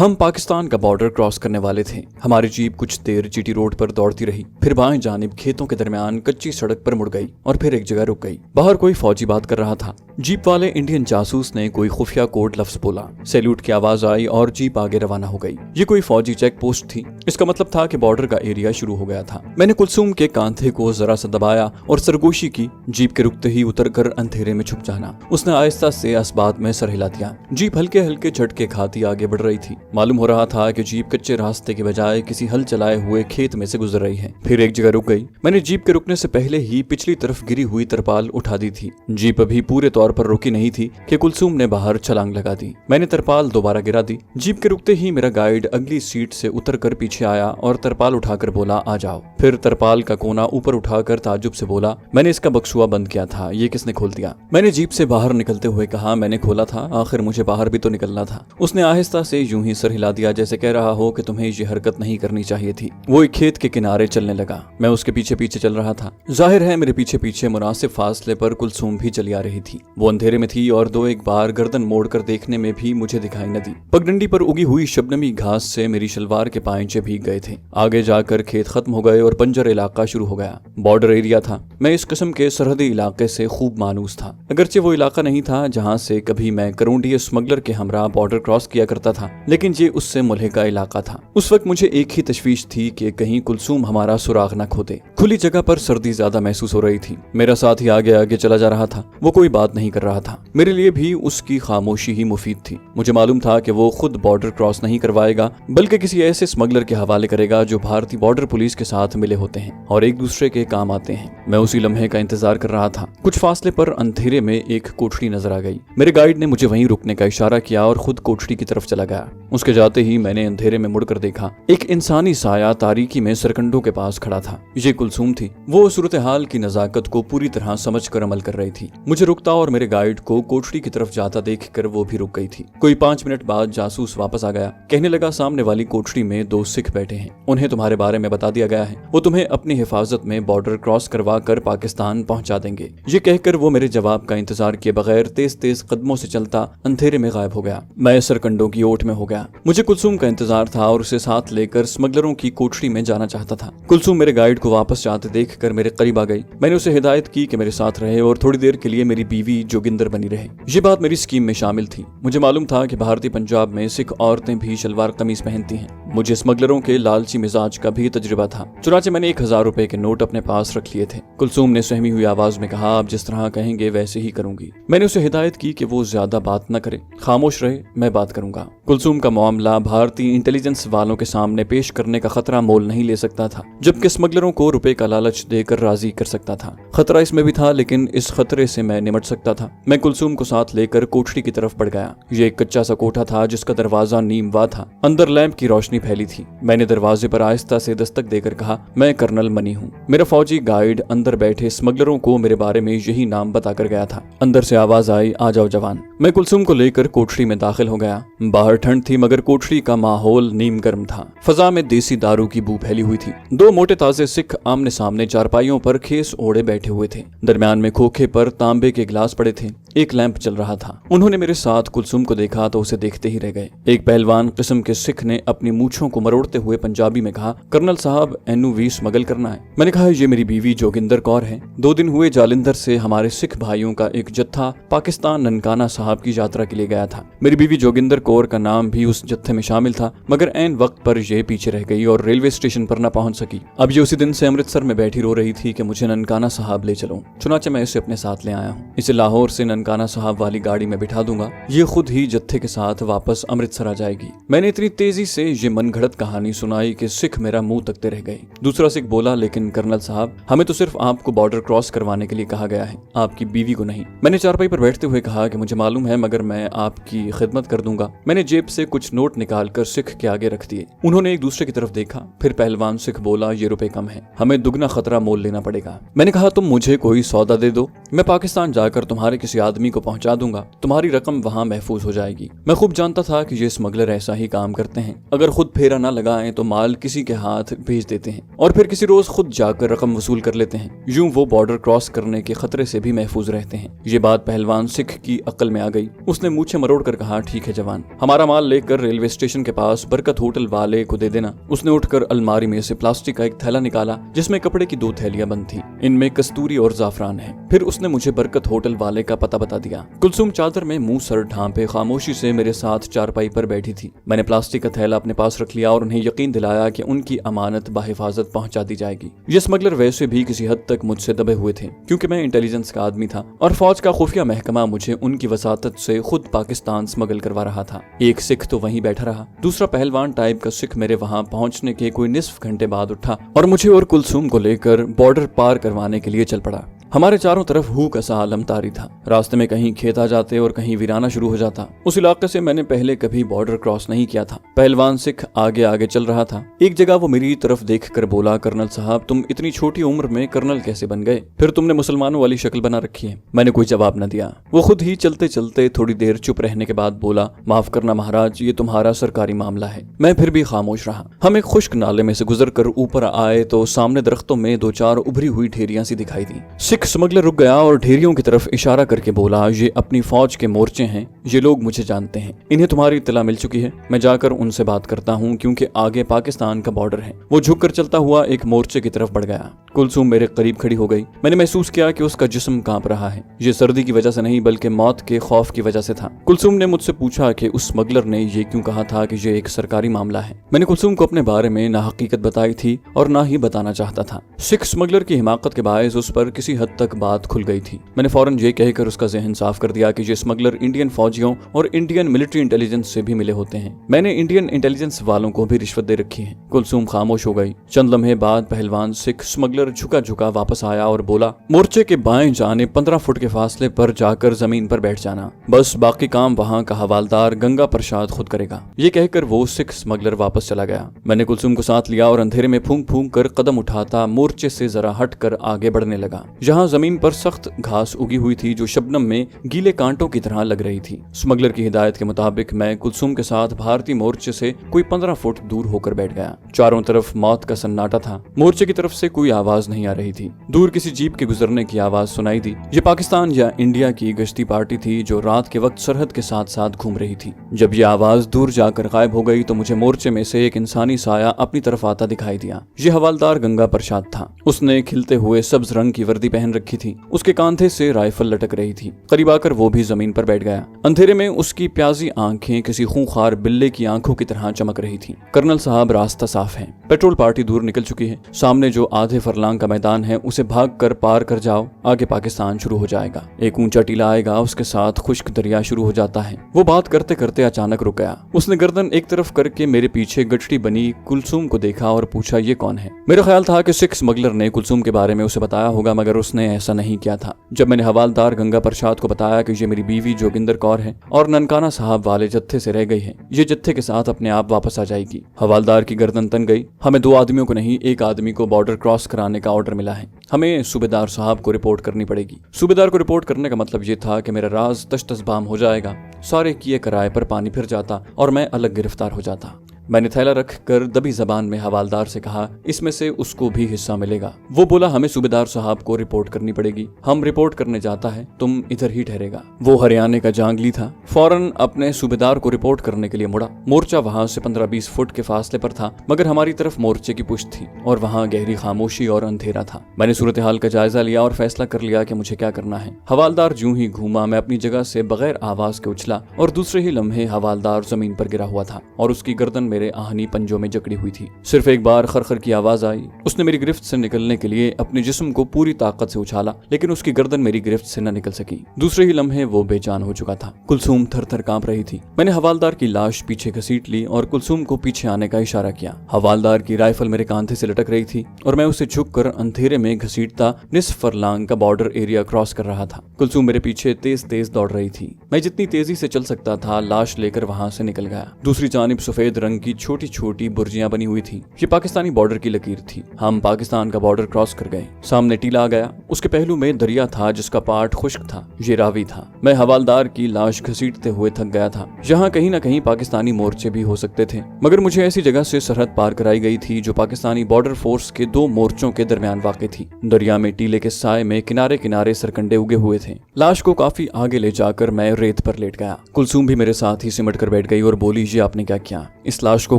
ہم پاکستان کا border cross کرنے والے تھے۔ ہماری جیپ کچھ دیر جی روڈ پر دوڑتی رہی، پھر بائیں جانب کھیتوں کے درمیان کچی سڑک پر مڑ گئی اور پھر ایک جگہ رک گئی۔ باہر کوئی فوجی بات کر رہا تھا۔ جیپ والے انڈین جاسوس نے کوئی خفیہ کوڈ لفظ بولا، سیلوٹ کی آواز آئی اور جیپ آگے روانہ ہو گئی۔ یہ کوئی فوجی چیک پوسٹ تھی۔ اس کا مطلب تھا کہ بارڈر کا ایریا شروع ہو گیا تھا۔ میں نے کلثوم کے کاندھے کو ذرا سا دبایا اور سرگوشی کی۔ جیپ کے رکتے ہی اتر کر اندھیرے میں چھپ جانا۔ اس نے آہستہ سے اسبات میں سر ہلا دیا۔ جیپ ہلکے ہلکے جھٹکے کھاتی آگے بڑھ رہی تھی۔ معلوم ہو رہا تھا کہ جیپ کچے راستے کے بجائے کسی ہل چلائے ہوئے کھیت میں سے گزر رہی ہے۔ پھر ایک جگہ رک گئی۔ میں نے جیپ کے رکنے سے پہلے ہی پچھلی طرف گری ہوئی ترپال اٹھا دی تھی۔ جیپ ابھی پورے طور پر رکی نہیں تھی کہ کلثوم نے باہر چھلانگ لگا دی۔ میں نے ترپال دوبارہ گرا دی۔ جیپ کے رکتے ہی میرا گائیڈ اگلی سیٹ سے اتر کر پیچھے آیا اور ترپال اٹھا کر بولا، آ جاؤ۔ پھر ترپال کا کونا اوپر اٹھا کر تعجب سے بولا، میں نے اس کا بکسوا بند کیا تھا، یہ کس نے کھول دیا؟ میں نے جیپ سے باہر نکلتے ہوئے کہا، میں نے کھولا تھا، آخر مجھے باہر بھی تو نکلنا تھا۔ اس نے آہستہ سے یوں ہی سر ہلا دیا جیسے کہہ رہا ہو کہ تمہیں یہ حرکت نہیں کرنی چاہیے تھی۔ وہ ایک کھیت کے کنارے چلنے لگا۔ میں اس کے پیچھے پیچھے چل رہا تھا۔ ظاہر ہے میرے پیچھے پیچھے مناسب فاصلے پر کلثوم بھی چلی آ رہی تھی۔ وہ اندھیرے میں تھی اور دو ایک بار گردن موڑ کر دیکھنے میں بھی مجھے دکھائی نہ دی۔ پگڈنڈی پر اگی ہوئی شبنمی گھاس سے میری شلوار کے پائنچے بھیگ گئے تھے۔ آگے جا کر کھیت ختم ہو گئے اور بنجر علاقہ شروع ہو گیا۔ بارڈر ایریا تھا۔ میں اس قسم کے سرحدی علاقے سے خوب مانوس تھا۔ اگرچہ وہ علاقہ نہیں تھا جہاں سے کبھی میں کرونڈی اسمگلر کے ہمراہ بارڈر کراس کیا کرتا تھا، لیکن یہ اس سے ملحقہ علاقہ تھا۔ اس وقت مجھے ایک ہی تشویش تھی کہ کہیں کلثوم ہمارا سراغ نہ کھو دے۔ کھلی جگہ پر سردی زیادہ محسوس ہو رہی تھی۔ میرا ساتھی آگے آگے چلا جا رہا تھا۔ وہ کوئی بات نہیں کر رہا تھا۔ میرے لیے بھی اس کی خاموشی ہی مفید تھی۔ مجھے معلوم تھا کہ وہ خود بارڈر کراس نہیں کروائے گا، بلکہ کسی ایسے اسمگلر کے حوالے کرے گا جو بھارتی بارڈر پولیس کے ساتھ ملے ہوتے ہیں اور ایک دوسرے کے کام آتے ہیں۔ میں اسی لمحے کا انتظار کر رہا تھا۔ کچھ فاصلے پر اندھیرے میں ایک کوٹھڑی نظر آ گئی۔ میرے گائیڈ نے مجھے وہیں رکنے کا اشارہ کیا اور خود کوٹھڑی کی طرف چلا گیا۔ اس کے جاتے ہی میں نے اندھیرے میں مڑ کر دیکھا، ایک انسانی سایہ تاریکی میں سرکنڈوں کے پاس کھڑا تھا۔ یہ کلثوم تھی۔ وہ صورتحال کی نزاکت کو پوری طرح سمجھ کر عمل کر رہی تھی۔ مجھے رکتا اور میرے گائیڈ کو کوٹھڑی کی طرف جاتا دیکھ کر وہ بھی رک گئی تھی۔ کوئی 5 منٹ بعد جاسوس واپس آ گیا۔ کہنے لگا، سامنے والی کوٹھڑی میں 2 سکھ بیٹھے ہیں، انہیں تمہارے بارے میں بتا دیا گیا ہے، وہ تمہیں اپنی حفاظت میں بارڈر کراس کروا کر پاکستان پہنچا دیں گے۔ یہ کہہ کر وہ میرے جواب کا انتظار کیے بغیر تیز تیز قدموں سے چلتا اندھیرے میں غائب ہو گیا۔ میں سرکنڈوں کی اوٹ میں ہو گیا۔ مجھے کلثوم کا انتظار تھا اور اسے ساتھ لے کر اسمگلروں کی کوٹھڑی میں جانا چاہتا تھا۔ کلثوم میرے گائیڈ کو واپس جاتے دیکھ کر میرے قریب آ گئی۔ میں نے اسے ہدایت کی کہ میرے ساتھ رہے اور تھوڑی دیر کے لیے میری بیوی جوگندر بنی رہے۔ یہ بات میری اسکیم میں شامل تھی۔ مجھے معلوم تھا کہ بھارتی پنجاب میں سکھ عورتیں بھی شلوار قمیص پہنتی ہیں۔ مجھے اسمگلروں کے لالچی مزاج کا بھی تجربہ تھا، چنانچہ میں نے 1000 روپے کے نوٹ اپنے پاس رکھ لیے تھے۔ کلثوم نے سہمی ہوئی آواز میں کہا، آپ جس طرح کہیں گے ویسے ہی کروں گی۔ میں نے اسے ہدایت کی کہ وہ زیادہ بات نہ کرے، خاموش رہے، میں بات کروں گا۔ کلثوم کا معاملہ بھارتی انٹیلیجنس والوں کے سامنے پیش کرنے کا خطرہ مول نہیں لے سکتا تھا، جبکہ اسمگلروں کو روپے کا لالچ دے کر راضی کر سکتا تھا۔ خطرہ اس میں بھی تھا، لیکن اس خطرے سے میں نمٹ سکتا تھا۔ میں کلثوم کو ساتھ لے کر کوٹھڑی کی طرف بڑھ گیا۔ یہ ایک کچا سا کوٹھا تھا جس کا دروازہ نیم وا تھا۔ اندر لیمپ کی روشنی پھیلی تھی۔ میں نے دروازے پر آہستہ سے دستک دے کر کہا، میں کرنل منی ہوں۔ میرا فوجی گائیڈ اندر بیٹھے اسمگلروں کو میرے بارے میں یہی نام بتا کر گیا تھا۔ اندر سے آواز آئی، آ جاؤ جوان۔ میں کلثوم کو لے کر کوٹھڑی میں داخل ہو گیا۔ باہر ٹھنڈ تھی مگر کوٹھڑی کا ماحول نیم گرم تھا۔ فضا میں دیسی دارو کی بو پھیلی ہوئی تھی۔ 2 موٹے تازے سکھ آمنے سامنے چارپائیوں پر کھیس اوڑے بیٹھے ہوئے تھے۔ درمیان میں کھوکھے پر تانبے کے گلاس پڑے تھے۔ ایک لیمپ چل رہا تھا۔ انہوں نے میرے ساتھ کلثوم کو دیکھا تو اسے دیکھتے ہی رہ گئے۔ ایک پہلوان قسم کے سکھ نے اپنی مونچھوں کو مروڑتے ہوئے پنجابی میں کہا، کرنل صاحب NOV اسمگل کرنا ہے۔ میں نے کہا، یہ میری بیوی جوگندر کور ہے۔ 2 دن ہوئے جالندھر سے ہمارے سکھ بھائیوں کا ایک جتھا پاکستان ننکانہ صاحب کی یاترا کے لیے گیا تھا۔ میری بیوی جوگندر کور کا نام بھی اس جتھے میں شامل تھا، مگر عین وقت پر یہ پیچھے رہ گئی اور ریلوے اسٹیشن پر نہ پہنچ سکی۔ اب یہ اسی دن سے امرتسر میں بیٹھی رو رہی تھی کہ مجھے ننکانہ صاحب لے چلو، چنانچہ میں اسے اپنے ساتھ لے آیا ہوں۔ اسے لاہور سے ننکانہ صاحب والی گاڑی میں بٹھا دوں گا، یہ خود ہی جتھے کے ساتھ واپس امرتسر آ جائے گی۔ میں نے اتنی تیزی سے یہ من گھڑت کہانی سنائی کہ سکھ میرا منہ تکتے رہ گئے۔ دوسرا سکھ بولا، لیکن کرنل صاحب، ہمیں تو صرف آپ کو بارڈر کراس کروانے کے لیے کہا گیا ہے، آپ کی بیوی کو نہیں۔ میں نے چارپائی پر بیٹھتے ہوئے کہا کہ مجھے معلوم ہے، مگر میں آپ کی خدمت کر دوں گا۔ میں نے جیب سے کچھ نوٹ نکال کر سکھ کے آگے رکھ دیے۔ انہوں نے ایک دوسرے کی طرف دیکھا، پھر پہلوان سکھ بولا، یہ روپے کم ہیں، ہمیں دگنا خطرہ مول لینا پڑے گا۔ میں نے کہا، تم مجھے کوئی سودا دے دو، میں پاکستان جا کر تمہارے کسی آدمی کو پہنچا دوں گا، تمہاری رقم وہاں محفوظ ہو جائے گی۔ میں خوب جانتا تھا کہ یہ اسمگلر ایسا ہی کام کرتے ہیں، اگر خود پھیرا نہ لگائیں تو مال کسی کے ہاتھ بھیج دیتے ہیں اور پھر کسی روز خود جا کر رقم وصول کر لیتے ہیں۔ یوں وہ بارڈر کراس کرنے کے خطرے سے بھی محفوظ رہتے ہیں۔ یہ بات پہلوان سکھ کی عقل میں آ गई। उसने मूछें मरोड़ कर कहा, ठीक है जवान, हमारा माल लेकर रेलवे स्टेशन के पास बरकत होटल वाले को दे देना। उसने उठकर अलमारी में से प्लास्टिक का एक थैला निकाला जिसमें कपड़े की 2 थैलियां बंद थी। इनमें कस्तूरी और जाफरान है। फिर उसने मुझे बरकत होटल वाले का पता बता दिया। कुलसुम चादर में मुंह सर ढांपे खामोशी से मेरे साथ चारपाई पर बैठी थी। मैंने प्लास्टिक का थैला अपने पास रख लिया और उन्हें यकीन दिलाया कि उनकी अमानत बाहिफाजत पहुंचा दी जाएगी। ये स्मगलर वैसे भी किसी हद तक मुझसे दबे हुए थे क्योंकि मैं इंटेलिजेंस का आदमी था और फौज का खुफिया महकमा मुझे उनकी वसातत से खुद पाकिस्तान स्मगल करवा रहा था। एक सिख तो वहीं बैठा रहा, दूसरा पहलवान टाइप का सिख मेरे वहां पहुंचने के कोई निस्फ घंटे बाद उठा और मुझे और कुलसुम को लेकर बॉर्डर पार करवाने के लिए चल पड़ा। हमारे चारों तरफ हू का सा आलम तारी था। रास्ते में कहीं खेत आ जाते और कहीं वीराना शुरू हो जाता। उस इलाके से मैंने पहले कभी बॉर्डर क्रॉस नहीं किया था। पहलवान सिख आगे आगे चल रहा था। एक जगह वो मेरी तरफ देखकर बोला, कर्नल साहब, तुम इतनी छोटी उम्र में कर्नल कैसे बन गए? फिर तुमने मुसलमानों वाली शक्ल बना रखी है। मैंने कोई जवाब न दिया। वो खुद ही चलते चलते थोड़ी देर चुप रहने के बाद बोला, माफ करना महाराज, ये तुम्हारा सरकारी मामला है। मैं फिर भी खामोश रहा। हम एक खुश्क नाले में से गुजर कर ऊपर आए तो सामने दरख्तों में 2-4 उभरी हुई ढेरियां सी दिखाई दी। सिख स्मगलर रुक गया और ढेरियों की तरफ इशारा करके बोला, ये अपनी फौज के मोर्चे हैं, ये लोग मुझे जानते हैं, इन्हें तुम्हारी इत्तला मिल चुकी है। मैं जाकर उनसे बात करता हूँ क्योंकि आगे पाकिस्तान का बॉर्डर है। वो झुककर चलता हुआ एक मोर्चे की तरफ बढ़ गया। कुलसुम मेरे करीब खड़ी हो गई। मैंने महसूस किया कि उसका जिस्म कांप रहा है। ये सर्दी की वजह से नहीं बल्कि मौत के खौफ की वजह से था। कुलसुम ने मुझसे पूछा कि उस स्मगलर ने ये क्यों कहा था कि ये एक सरकारी मामला है। मैंने कुलसुम को अपने बारे में ना हकीकत बताई थी और ना ही बताना चाहता था। सिख स्मगलर की हिमाकत के बायस उस पर किसी हद तक बात खुल गई थी। मैंने फौरन ये कहकर उसका ज़हन साफ कर दिया कि ये स्मगलर इंडियन फौजियों और इंडियन मिलिट्री इंटेलिजेंस से भी मिले होते हैं। मैंने इंडियन इंटेलिजेंस वालों को भी रिश्वत दे रखी है। कुलसुम खामोश हो गई। चंद लम्हे बाद पहलवान सिख स्मगलर झुका झुका वापस आया और बोला, मोर्चे के बाएं जाने 15 फुट के फासले पर जाकर जमीन पर बैठ जाना, बस बाकी काम वहाँ का हवालदार गंगा प्रसाद खुद करेगा। ये कहकर वो सिख स्मगलर वापस चला गया। मैंने कुलसुम को साथ लिया और अंधेरे में फूंक फूंक कर कदम उठाता मोर्चे से जरा हट कर आगे बढ़ने लगा। जहाँ जमीन पर सख्त घास उगी हुई थी जो शबनम में गीले कांटों की तरह लग रही थी। स्मगलर की हिदायत के मुताबिक मैं कुलसुम के साथ भारतीय मोर्चे से कोई 15 फुट दूर होकर बैठ गया। चारों तरफ मौत का सन्नाटा था। मोर्चे की तरफ से कोई आवाज नहीं आ रही थी। दूर किसी जीप के गुजरने की आवाज सुनाई दी। ये पाकिस्तान या इंडिया की गश्ती पार्टी थी जो रात के वक्त सरहद के साथ साथ घूम रही थी। जब ये आवाज दूर जाकर गायब हो गई तो मुझे मोर्चे में से एक इंसानी साया अपनी तरफ आता दिखाई दिया। ये हवालदार गंगा प्रसाद था। उसने खिलते हुए सब्ज रंग की वर्दी पहन रखी थी। उसके कांधे से राइफल लटक रही थी। करीब आकर वो भी जमीन पर बैठ गया। अंधेरे में उसकी प्याजी आंखें किसी खूंखार बिल्ले की आंखों की तरह चमक रही थी। कर्नल साहब, रास्ता साफ है। पेट्रोल पार्टी दूर निकल चुकी है। सामने जो आधे फरलांग का मैदान है उसे भाग कर पार कर जाओ। आगे पाकिस्तान शुरू हो जाएगा। एक ऊंचा टीला आएगा, उसके साथ खुश्क दरिया शुरू हो जाता है। वो बात करते करते अचानक रुक गया। उसने गर्दन एक तरफ करके मेरे पीछे गठड़ी बनी कुलसुम को देखा और पूछा, ये कौन है? मेरा ख्याल था कि सिख स्मगलर ने कुलसुम के बारे में उसे बताया होगा, मगर उसने ऐसा नहीं किया था। जब मैंने हवालदार गंगा प्रसाद को बताया कि ये मेरी बीवी जोगिंदर कौर है और ननकाना साहब वाले जत्थे से रह गई है, ये जत्थे के साथ अपने आप वापस आ जाएगी। हवालदार की गर्दन तन गई। हमें 2 आदमियों को नहीं, 1 आदमी को बॉर्डर क्रॉस कराने का ऑर्डर मिला है। हमें सूबेदार साहब को रिपोर्ट करनी पड़ेगी। सूबेदार को रिपोर्ट करने का मतलब ये था कि मेरा राज तश्तसबाम हो जाएगा। सारे किए किराए पर पानी फिर जाता और मैं अलग गिरफ्तार हो जाता। मैंने थैला रख कर दबी जबान में हवालदार से कहा, इसमें से उसको भी हिस्सा मिलेगा। वो बोला, हमें सूबेदार साहब को रिपोर्ट करनी पड़ेगी। हम रिपोर्ट करने जाता है, तुम इधर ही ठहरेगा। वो हरियाणे का जांगली था। फौरन अपने सूबेदार को रिपोर्ट करने के लिए मुड़ा। मोर्चा वहां से 15-20 फुट के फासले पर था, मगर हमारी तरफ मोर्चे की पुश्त थी और वहां गहरी खामोशी और अंधेरा था। मैंने सूरत हाल का जायजा लिया और फैसला कर लिया कि मुझे क्या करना है। हवालदार यूं ही घूमा, मैं अपनी जगह से बगैर आवाज के उछला और दूसरे ही लम्हे हवालदार जमीन पर गिरा हुआ था और उसकी गर्दन मेरे आहनी पंजों में जकड़ी हुई थी। सिर्फ एक बार खरखर की आवाज आई। उसने मेरी गिरफ्त से निकलने के लिए अपने जिस्म को पूरी ताकत से उछाला, लेकिन उसकी गर्दन मेरी गिरफ्त से न निकल सकी। दूसरे ही लम्हे वो बेजान हो चुका था। कुलसुम थर थर कांप रही थी। मैंने हवालदार की लाश पीछे घसीट ली और कुलसुम को पीछे आने का इशारा किया। हवालदार की राइफल मेरे कांधे से लटक रही थी और मैं उसे झुककर अंधेरे में घसीटता निस्फ फरलांग का बॉर्डर एरिया क्रॉस कर रहा था। कुलसुम मेरे पीछे तेज तेज दौड़ रही थी। मैं जितनी तेजी से चल सकता था लाश लेकर वहां से निकल गया। दूसरी जानिब सफेद रंग की छोटी छोटी बुर्जियां बनी हुई थी। ये पाकिस्तानी बॉर्डर की लकीर थी। हम पाकिस्तान का बॉर्डर क्रॉस कर गए। सामने टीला आ गया। उसके पहलू में दरिया था जिसका पार्ट खुश्क था, ये रावी था। मैं हवालदार की लाश घसीटते हुए थक गया था। यहाँ कहीं न कहीं पाकिस्तानी मोर्चे भी हो सकते थे, मगर मुझे ऐसी जगह से सरहद पार कराई गई थी जो पाकिस्तानी बॉर्डर फोर्स के 2 मोर्चों के दरमियान वाक़ थी। दरिया में टीले के साए में किनारे किनारे सरकंडे उगे हुए थे। लाश को काफी आगे ले जाकर मैं रेत पर लेट गया। कुलसूम भी मेरे साथ ही सिमट कर बैठ गई और बोली, ये आपने क्या किया? इस लाश को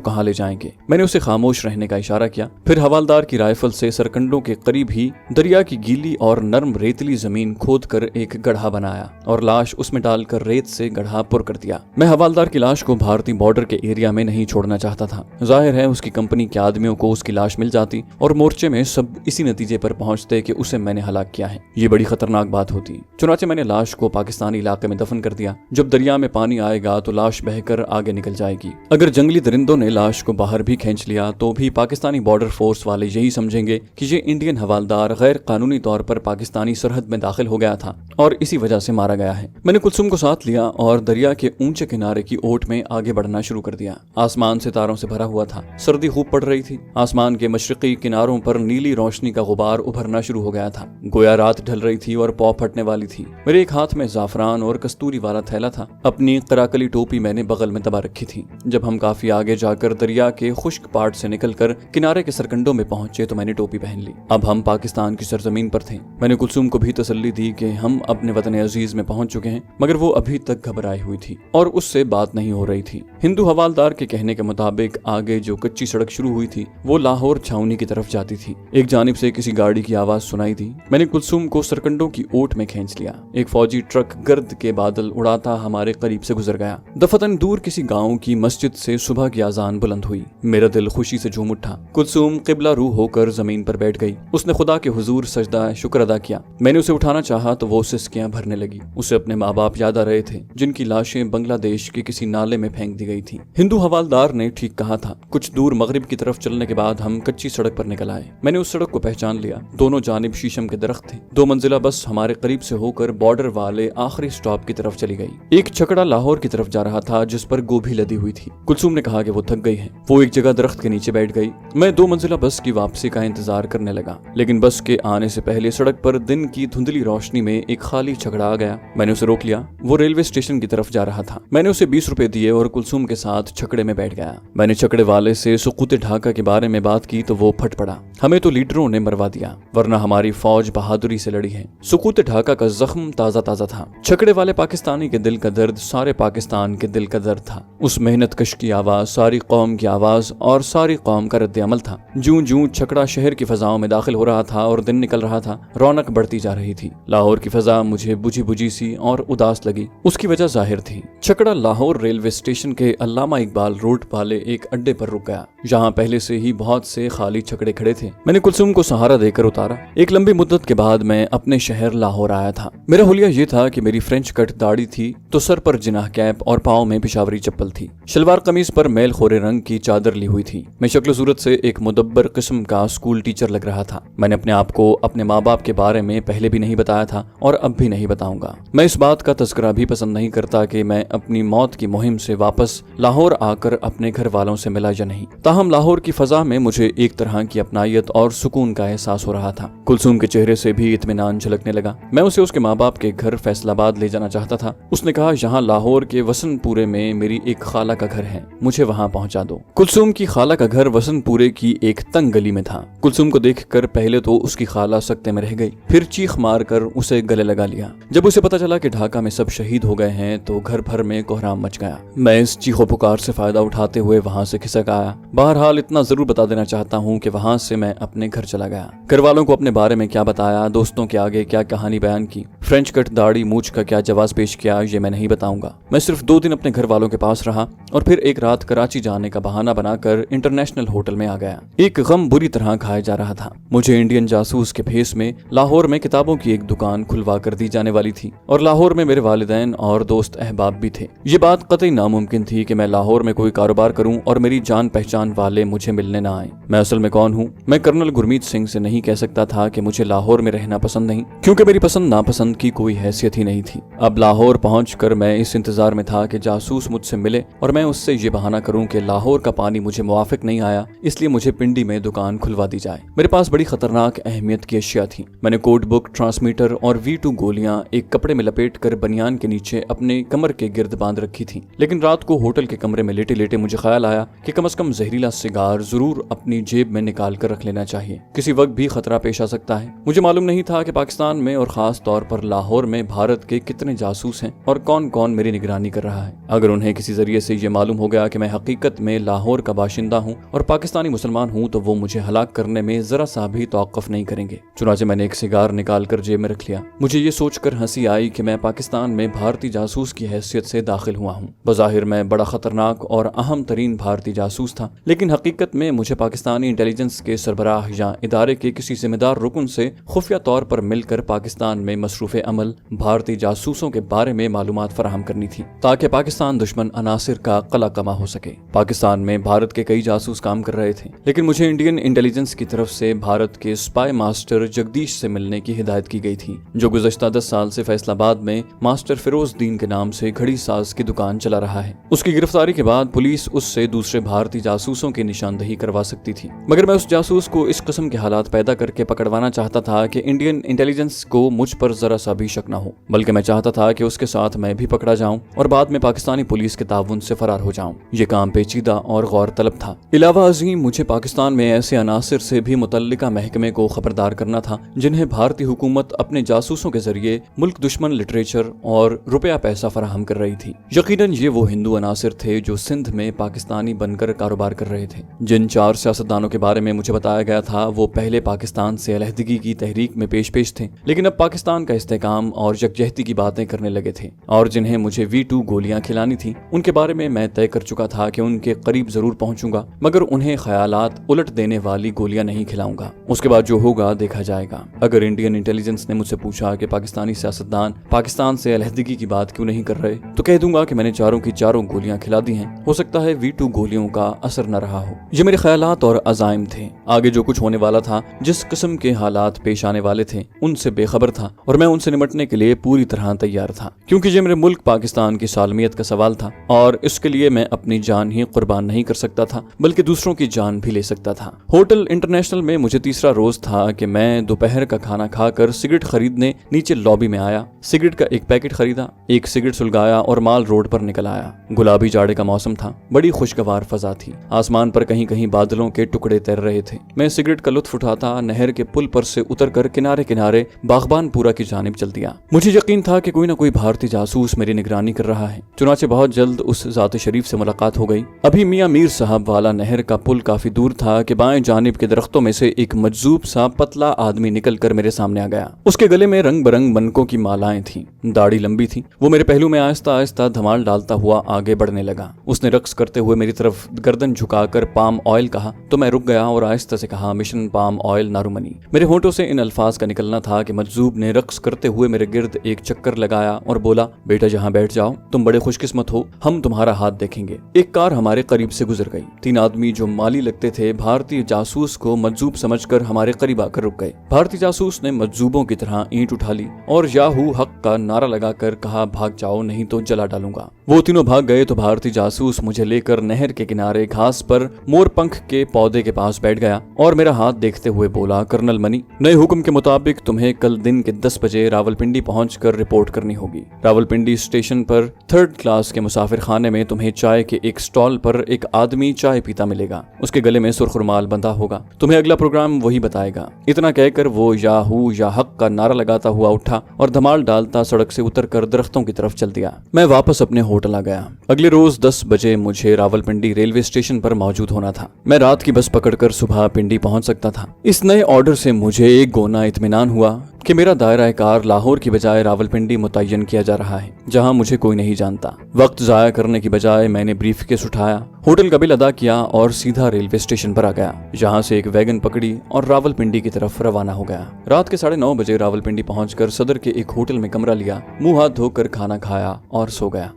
कहाँ ले जाएंगे? मैंने उसे खामोश रहने का इशारा किया। फिर हवालदार की राइफल से सरकंडों के करीब ही दरिया की गीली और नरम रेतली जमीन खोद कर एक गड्ढा बनाया और लाश उसमें डालकर रेत से गड्ढा पुर कर दिया। मैं हवालदार की लाश को भारतीय बॉर्डर के एरिया में नहीं छोड़ना चाहता था। जाहिर है उसकी कंपनी के आदमियों को उसकी लाश मिल जाती और मोर्चे में सब इसी नतीजे पर पहुंचते कि उसे मैंने हलाक किया है। ये बड़ी खतरनाक बात होती। चुनाचे मैंने लाश को पाकिस्तानी इलाके में दफन कर दिया। जब दरिया में पानी आएगा तो लाश बहकर आगे निकल जाएगी। अगर जंगली दरिंदों ने लाश को बाहर भी खींच लिया तो भी पाकिस्तानी बॉर्डर फोर्स वाले यही समझेंगे कि ये इंडियन हवालदार गैर कानूनी तौर पर पाकिस्तानी सरहद में दाखिल हो गया था और इसी वजह से मारा गया है। मैंने कुलसुम को साथ लिया और दरिया के ऊंचे किनारे की ओट में आगे बढ़ना शुरू कर दिया। आसमान सितारों से भरा हुआ था। सर्दी खूब पड़ रही थी। आसमान के मशरकी किनारों पर नीली रोशनी का गुबार उभरना शुरू हो गया था। गोया रात ढल रही थी और पौ फटने वाली थी। मेरे एक हाथ में जाफरान और कस्तूरी वाला थैला था। अपनी कराकली टोपी मैंने बगल में दबा रखी थी। जब हम काफी आगे जाकर दरिया के खुश्क पार्ट से निकलकर किनारे के सरकंडों में पहुंचे तो मैंने टोपी पहन ली। अब हम पाकिस्तान की सरजमीन पर थे। मैंने कुलसुम को भी तसल्ली दी कि हम अपने वतन अजीज में पहुंच चुके हैं, मगर वो अभी तक घबराई हुई थी और उससे बात नहीं हो रही थी। हिंदू हवालदार के कहने के मुताबिक आगे जो कच्ची सड़क शुरू हुई थी वो लाहौर छावनी की तरफ जाती थी। एक जानिब से किसी गाड़ी की आवाज सुनाई दी। मैंने कुलसुम को सरकंडों की ओट में खींच लिया। एक फौजी ट्रक गर्द के बादल उड़ाता हमारे करीब से गुजर गया। दफतन दूर किसी गांव की मस्जिद से सुबह की अजान बुलंद हुई। मेरा दिल खुशी से झूम उठा। कुलसुम किबला रूह होकर जमीन पर बैठ गई। उसने खुदा के हुजूर सजदा शुक्र अदा किया। मैंने उसे उठाना चाहा तो वो सिसकियां भरने लगी। उसे अपने माँ बाप याद आ रहे थे जिनकी लाशें बांग्लादेश के किसी नाले में फेंक दी गई थी। हिंदू हवालदार ने ठीक कहा था। कुछ दूर मगरिब की तरफ चलने के बाद हम कच्ची सड़क पर निकल आए। मैंने उस सड़क को पहचान लिया। दोनों जानिब शीशम के दरख्त थे। 2 मंजिला बस हमारे करीब से होकर बॉर्डर वाले आखिरी स्टॉप की तरफ चली गई। एक छकड़ा लाहौर की तरफ जा रहा था जिस पर गोभी लदी हुई थी। कुलसुम ने कहा कि वो थक गई है। वो एक जगह दरख्त के नीचे बैठ गई। मैं 2 मंजिला बस की वापसी का इंतजार करने लगा, लेकिन बस के आने से पहले सड़क पर दिन की धुंधली रोशनी में एक खाली छकड़ा आ गया। मैंने उसे रोक लिया। वो रेलवे स्टेशन की तरफ जा रहा था। मैंने उसे 20 रुपए दिए और कुलसुम के साथ छकड़े में बैठ गया। मैंने छकड़े वाले से सुकूत ढाका के बारे में बात की तो वो फट पड़ा। हमें तो लीडरों ने मरवा दिया, वरना हमारी फौज बहादुरी से लड़ी है। सुकूत ढाका का जख्म ताजा ताजा था। छकड़े वाले पाकिस्तानी के दिल का दर्द सारे पाकिस्तान के दिल का दर्द था। उस मेहनत कश की आवाज सारी कौम की आवाज और सारी कौम का रद्द अमल था। जूं जूं छकड़ा शहर की फजाओं में दाखिल हो रहा था और दिन निकल रहा था, रौनक बढ़ती जा रही थी। लाहौर की फजा मुझे बुझी बुझी सी और उदास लगी। उसकी वजह जाहिर थी। छकड़ा लाहौर रेलवे स्टेशन के अल्लामा इकबाल रोड वाले एक अड्डे पर रुक गया, जहाँ पहले से ही बहुत से खाली छकड़े खड़े थे। मैंने कुलसुम को सहारा देकर उतारा। एक लंबी मुद्दत के बाद मैं अपने शहर लाहौर आया था। मेरा हुलिया ये था कि मेरी फ्रेंच कट दाढ़ी थी तो सर पर जिनाह कैप और पाँव में पिशावरी चप्पल थी। शलवार कमीज पर मैल खोरे रंग की चादर ली हुई थी। मैं शक्ल सूरत से एक मुदब्बर किस्म का स्कूल टीचर लग रहा था। मैंने अपने आप को अपने माँ बाप के बारे में पहले भी नहीं बताया था और अब भी नहीं बताऊंगा। मैं इस बात का तज़किरा भी पसंद नहीं करता कि मैं अपनी मौत की मुहिम से वापस लाहौर आकर अपने घर वालों से मिला या नहीं। ताहम लाहौर की फजा में मुझे एक तरह की अपनायत और सुकून का एहसास हो रहा था। कुलसुम के चेहरे से भी इत्मीनान झलकने लगा। मैं उसे उसके माँ बाप के घर फैसलाबाद ले जाना चाहता था। उसने कहा, यहाँ लाहौर के वसनपुरे में मेरी एक खाला का घर है, मुझे वहाँ पहुँचा दो। कुलसुम की खाला का घर वसनपुरे की एक तंग गली में था। कुलसुम को देखकर पहले तो उसकी खाला सकते में रह गई, फिर चीख मार कर उसे गले लगा लिया। जब उसे पता चला कि ढाका में सब शहीद हो गए हैं तो घर भर में कोहराम मच गया। मैं इस चीखो पुकार से फायदा उठाते हुए वहाँ से खिसक आया। बहरहाल इतना जरूर बता देना चाहता हूँ कि वहाँ से मैं अपने घर चला गया। घर वालों को अपने बारे में क्या बताया, दोस्तों के आगे क्या कहानी बयान की, फ्रेंच कट दाढ़ी मूछ का क्या जवाब पेश किया, ये मैं नहीं बताऊंगा। मैं सिर्फ 2 दिन अपने घर वालों के पास रहा और फिर एक रात कराची जाने का बहाना बनाकर इंटरनेशनल होटल में आ गया। एक गम बुरी तरह खाया जा रहा था। मुझे इंडियन जासूस के भेस में लाहौर में किताबों की एक दुकान खुलवा कर दी जाने वाली थी और लाहौर में मेरे वालिदैन और दोस्त अहबाब भी थे। ये बात कतई नामुमकिन थी कि मैं लाहौर में कोई कारोबार करूं और मेरी जान पहचान वाले मुझे मिलने ना आए। मैं असल में कौन हूँ? मैं कर्नल गुरमीत सिंह से नहीं कह सकता था कि मुझे लाहौर में रहना पसंद नहीं, क्योंकि मेरी पसंद नापसंद की कोई हैसियत ही नहीं थी। अब लाहौर पहुंचकर मैं इस इंतजार में था कि जासूस मुझसे मिले और मैं उससे ये बहाना करूं कि लाहौर का पानी मुझे मुवाफिक नहीं आया, इसलिए मुझे पिंडी में दुकान खुलवा दी जाए। मेरे पास बड़ी खतरनाक अहमियत की अशिया थी। थी। मैंने कोड बुक, ट्रांसमीटर और V2 गोलियां एक कपड़े में लपेट कर बनियान के नीचे अपने कमर के गिर्द बांध रखी थी। लेकिन रात को होटल के कमरे में लेटे लेटे मुझे ख्याल आया कि कम से कम जहरीला सिगार जरूर अपनी जेब में निकाल कर रख लेना चाहिए, किसी वक्त भी खतरा पेश आ सकता है। मुझे मालूम नहीं था कि पाकिस्तान में और खास तौर पर लाहौर में भारत के कितने जासूस हैं और कौन कौन मेरी निगरानी कर रहा है। अगर उन्हें किसी जरिए से ये मालूम हो गया कि मैं हकीकत में लाहौर का बाशिंदा हूँ और पाकिस्तानी मुसलमान हूँ तो वो मुझे हलाक करने में जरा सा भी तौक़ुफ़ नहीं करेंगे। चुनाचे मैंने एक सिगार निकाल कर जेब में रख लिया। मुझे ये सोचकर हंसी आई कि मैं पाकिस्तान में भारतीय जासूस की हैसियत से दाखिल हुआ हूँ। बज़ाहिर मैं बड़ा खतरनाक और अहम तरीन भारतीय जासूस था, लेकिन हकीकत में मुझे पाकिस्तानी इंटेलिजेंस के सरबराह या इदारे के किसी जिम्मेदार रुकन से खुफिया तौर पर मिलकर पाकिस्तान में मसरूफ़ अमल भारतीय जासूसों के बारे में मालूमात फराहम करनी थी, ताकि पाकिस्तान दुश्मन अनासिर का कला कमा हो सके। पाकिस्तान में भारत के कई जासूस काम कर रहे थे, लेकिन मुझे इंडियन इंटेलिजेंस की तरफ से भारत के स्पाई मास्टर जगदीश से मिलने की हिदायत की गई थी, जो गुज़श्ता 10 साल से फैसलाबाद में मास्टर फिरोजदीन के नाम से घड़ी साज की दुकान चला रहा है। उसकी गिरफ्तारी के बाद पुलिस उससे दूसरे भारतीय जासूसों की निशानदही करवा सकती थी, मगर मैं उस जासूस को इस किस्म के हालात पैदा करके पकड़वाना चाहता था कि इंडियन इंटेलिजेंस को मुझ पर जरा सा भी शक न हो, बल्कि मैं चाहता था कि उसके साथ मैं भी पकड़ा जाऊं और बाद में पाकिस्तानी पुलिस के ताउन से फरार हो जाऊं। ये काम पेचीदा और गौर तलब था। इलावा अजीम मुझे पाकिस्तान में ऐसे अनासिर से भी मुतल्लिका महकमे को खबरदार करना था जिन्हें भारतीय हुकूमत अपने जासूसों के जरिए मुल्क दुश्मन लिटरेचर और रुपया पैसा फराहम कर रही थी। यकीनन ये वो हिंदू अनासिर थे जो सिंध में पाकिस्तानी बनकर कारोबार कर रहे थे। जिन 4 सियासतदानों के बारे में मुझे बताया गया था वो पहले पाकिस्तान से अलहदगी की तहरीक में पेश थे, लेकिन अब पाकिस्तान का इस्तेहकाम और यकजहती की बातें करने लगे थे, और जिन्हें मुझे V2 गोलियां खिलानी थी उनके बारे में मैं तय कर चुका था कि उनके करीब जरूर पहुंचूंगा, मगर उन्हें ख्यालात उलट देने वाली गोलियां नहीं खिलाऊंगा। उसके बाद जो होगा देखा जाएगा। अगर इंडियन इंटेलिजेंस ने मुझसे पूछा कि पाकिस्तानी सियासतदान पाकिस्तान से अलहदगी की बात क्यों नहीं कर रहे, तो कह दूंगा कि मैंने चारों की चारों गोलियां खिला दी हैं। हो सकता है V2 गोलियों का असर न रहा हो। ये मेरे ख्यालात और अज़ाइम थे। आगे जो कुछ होने वाला था, जिस किस्म के हालात पेश आने वाले थे, उनसे बेखबर था और मैं उनसे निपटने के लिए पूरी तरह तैयार था, क्योंकि ये मेरे मुल्क पाकिस्तान की सालमियत का सवाल था और इसके लिए मैं अपनी जान ही कुर्बान नहीं कर सकता था, बल्कि दूसरों की जान भी ले सकता था। होटल इंटरनेशनल में मुझे तीसरा रोज था कि मैं दोपहर का खाना खाकर सिगरेट खरीदने नीचे लॉबी में आया। सिगरेट का एक पैकेट खरीदा, एक सिगरेट सुलगाया और माल रोड पर निकल आया। गुलाबी जाड़े का मौसम था, बड़ी खुशगवार फजा थी। आसमान पर कहीं कहीं बादलों के टुकड़े तैर रहे थे। मैं सिगरेट का लुत्फ उठाता नहर के पुल पर से उतरकर किनारे किनारे बागबानपुरा की जानिब चल दिया। मुझे यकीन था कि कोई न कोई भारतीय जासूस मेरी निगरानी कर रहा है। चुनाचे बहुत जल्द उस जात शरीफ से मुलाकात हो गई। अभी मियां मीर साहब वाला नहर का पुल काफी दूर था कि बाएं जानिब के दरख्तों में से एक मजजूब सा पतला आदमी निकल कर मेरे सामने आ गया। उसके गले में रंग बिरंग बनकों की मालाएं थीं, दाढ़ी लंबी थी। वो मेरे पहलू में आहिस्ता आहिस्ता धमाल डालता हुआ आगे बढ़ने लगा। उसने रक्स करते हुए मेरी तरफ गर्दन झुकाकर पाम ऑयल कहा तो मैं रुक गया और आहिस्ता से कहा, मिशन पाम ऑयल नारुमनी। मेरे होंठों से इन अल्फाज का निकलना था कि मजजूब ने रक्स करते हुए मेरे गिर्द एक चक्कर लगाया और बोला, बेटा जहाँ बैठ जाओ, तुम बड़े खुशकिस्मत हो, हम तुम्हारा हाथ देखेंगे। एक कार हमारे करीब से गुजर गई। 3 आदमी जो माली लगते थे भारतीय जासूस को मजजूब समझकर हमारे करीब आकर रुक गए। भारतीय जासूस ने मजजूबों की तरह ईंट उठा ली और याहू हक का नारा लगाकर कहा, भाग जाओ नहीं तो जला डालूंगा। वो तीनों भाग गए तो भारतीय जासूस मुझे लेकर नहर के किनारे घास पर मोर पंख के पौधे के पास बैठ गया और मेरा हाथ देखते हुए बोला, कर्नल मनी, नए हुक्म के मुताबिक तुम्हें कल दिन के 10 बजे रावलपिंडी पहुंचकर रिपोर्ट करनी होगी। रावलपिंडी स्टेशन पर 3rd क्लास के मुसाफिर खाने में तुम्हें चाय के एक स्टॉल पर एक आदमी चाय पीता मिलेगा। उसके गले में सुर्ख रुमाल बंधा होगा। तुम्हें अगला प्रोग्राम वही बताएगा। इतना कहकर वो याहू या हक का नारा लगाता हुआ उठा और धमाल डालता सड़क से उतरकर दरख्तों की तरफ चल दिया। मैं वापस अपने होटल आ गया। अगले रोज 10 बजे मुझे रावलपिंडी रेलवे स्टेशन पर मौजूद होना था। मैं रात की बस पकड़कर सुबह पिंडी पहुंच सकता था। इस नए ऑर्डर से मुझे एक गोना इत्मीनान हुआ कि मेरा दायरा कार लाहौर की बजाय रावलपिंडी मुतय्यन किया जा रहा है, जहां मुझे कोई नहीं जानता। वक्त जाया करने की बजाय मैंने ब्रीफकेस उठाया, होटल का बिल अदा किया और सीधा रेलवे स्टेशन पर आ गया, जहां से एक वैगन पकड़ी और रावलपिंडी की तरफ रवाना हो गया। रात के 9:30 बजे रावलपिंडी पहुंचकर सदर के एक होटल में कमरा लिया, मुंह हाथ धोकर खाना खाया और सो गया।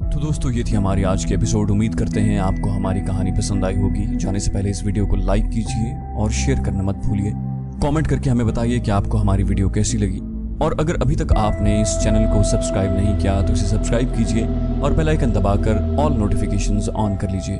तो दोस्तों, ये थी हमारी आज की एपिसोड। उम्मीद करते हैं आपको हमारी कहानी पसंद आई होगी। जाने से पहले इस वीडियो को लाइक कीजिए और शेयर करना मत भूलिए। कमेंट करके हमें बताइए कि आपको हमारी वीडियो कैसी लगी, और अगर अभी तक आपने इस चैनल को सब्सक्राइब नहीं किया तो इसे सब्सक्राइब कीजिए और बेल आइकन दबाकर ऑल नोटिफिकेशंस ऑन कर लीजिए।